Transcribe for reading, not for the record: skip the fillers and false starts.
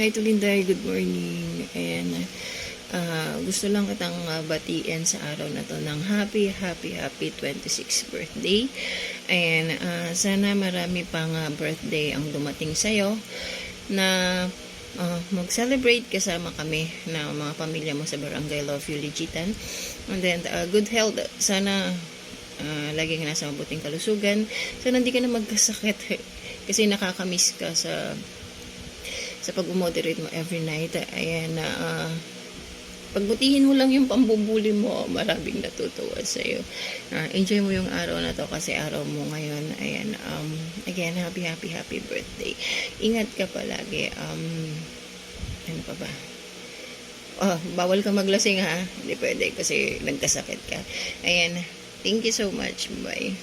Hi Tulinday, good morning. Ayan, gusto lang kitang batiin sa araw na to ng happy 26th birthday. Ayan, sana marami pang birthday ang dumating sa'yo na mag-celebrate kasama kami na mga pamilya mo sa Barangay Love You Ligitan. And then, good health. Sana laging nasa mabuting kalusugan. Sana hindi ka na magkasakit kasi nakakamiss ka sa pag-moderate mo every night. Ayan, pagbutihin mo lang yung pambubuli mo, maraming natutuwa sa'yo. Enjoy mo yung araw na to kasi araw mo ngayon. Ayan, again, happy birthday. Ingat ka palagi. Ano pa ba? Bawal ka maglasing ha. Hindi pwede kasi nagkasakit ka. Ayan, thank you so much. Bye.